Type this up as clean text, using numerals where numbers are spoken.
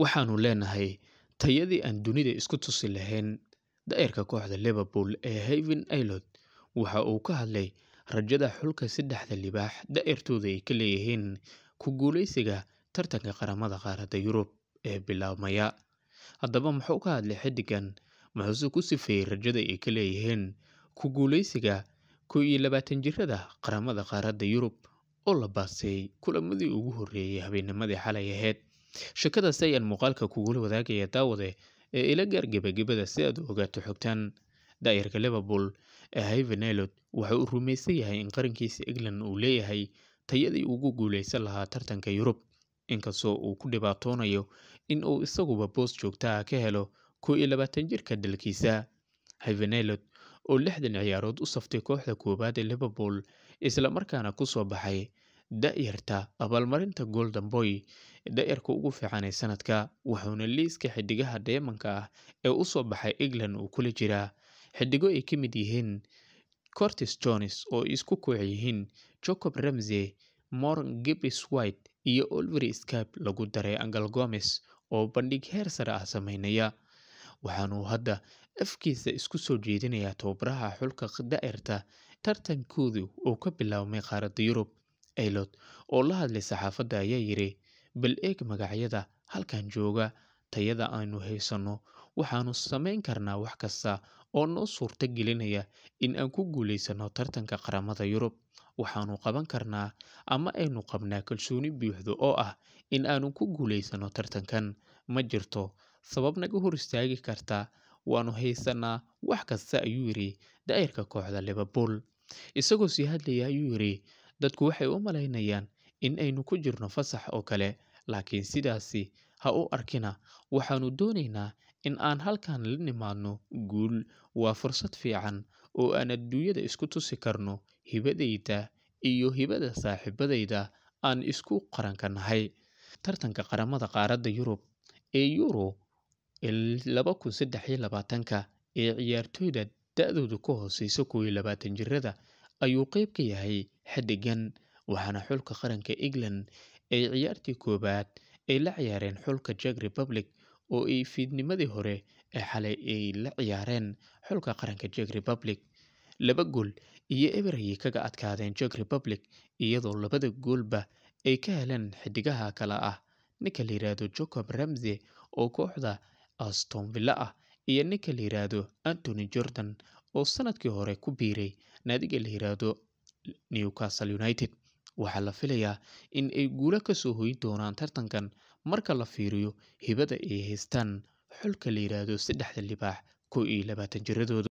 waxaanu leenahay tayadii aan dunida isku tusi lahayn. Daa'irka kooxda Liverpool ee Harvey Elliott waxa uu ka hadlay rajada xulka saddexda libaax daa'irtooda ay ka leeyihiin ku guuleysiga tartanka qaramada qaaradda Yurub ee bilaabmaya. Haddaba muxuu ka hadlay xiddigan, muxuuse ku sifeeyey rajada ay ka leeyihiin ku guuleysiga 21 jirada qaramada qaaradda Yurub oo la baasay kulamadii ugu horreeyay habeennimadii xalay ahayd. Shakadaas ayaan muuqaalka kugula wadaagaya daawade ee ila gaar gebagabada si aad u ogaato xogtan. Daa'irka Liverpool ee Harvey Elliott waxa uu rumaysan yahay in qarankiisa England uu leeyahay tayadii ugu guuleysan lahaa tartanka Yurub, inkastoo uu ku dhibaatoonayo in uu isaguba boos joogto ah ka helo 21 jirka dalkiisa. Harvey Elliott oo 60 ciyaarood u saftay kooxda koowaad ee Liverpool isla markaana ku soo baxay da'yarta abaalmarinta Golden Boy da'yarka ugu fiican ee sanadka, wuxuuna liiska xiddigaha Diamond-ka ah ee u soo baxay England uu kula jiraa xiddigo ay ka mid yihiin Curtis Jones oo isku koox yihiin Jacob Ramsey, Morgan Gibbs-White iyo Oliver Skip lagu daray Angel Gomez oo bandhig heer sare ah sameynaya. Waxaanu hadda afkiisa isku soo jeedinayaa tababaraha xulka da'yarta tartankoodu oo ka bilaabmay qaaradda Yurub. Elliott oo la hadlay saxaafadda ayaa yiri, bal eeg magacyada halkan jooga, tayada aanu haysano, waxaanu samayn karnaa wax kasta oo noo suurta gelinaya in aan ku guuleysano tartanka qaramada Yurub. Waxaanu qaban karnaa ama aynu qabnaa kalsooni buuxda oo ah in aanu ku guuleysano tartankan. Ma jirto sabab naga hor istaagi karta, waanu haysanaa wax kasta, ayuu yiri daa'irka kooxda Liverpool. Isagoo sii hadlaya ayuu yiri, dadku waxay u malaynayaan in aynu ku jirno fasax oo kale, laakiin sidaasi ha u arkina. Waxaanu doonaynaa in aan halkan la nimaadno guul. Waa fursad fiican oo aan adduunyada isku tusi karno hibadayda iyo hibada saaxiibadayda aan isku qaranka nahay. Tartanka qaramada qaaradda Yurub ee Euro 2023 ee ciyaartoyda da'doodu ka hooseyso 21 jirada ayuu qayb ka yahay xiddigan, waxaana xulka qaranka England ay ciyaartii koowaad ay la ciyaareen xulka Czech Republic oo ay fiidnimadii hore ee xalay ay la ciyaareen xulka qaranka Czech Republic. 2-0 ayay kaga adkaadeen Czech Republic, iyadoo labada goolba ay ka heleen xiddigaha kala ah ninka la yiraahdo Jacob Ramsey oo kooxda Aston Villa ah iyo ninka la yiraahdo Anthony Gordon oo sanadkii hore ku biiray naadiga la yiraahdo Newcastle United. Waxaa la filayaa in ay guulo ka soo hoyi doonaan tartankan marka la fiiriyo hibada ay haystaan xulka la yiraahdo saddexda libaax 21 jiradooda.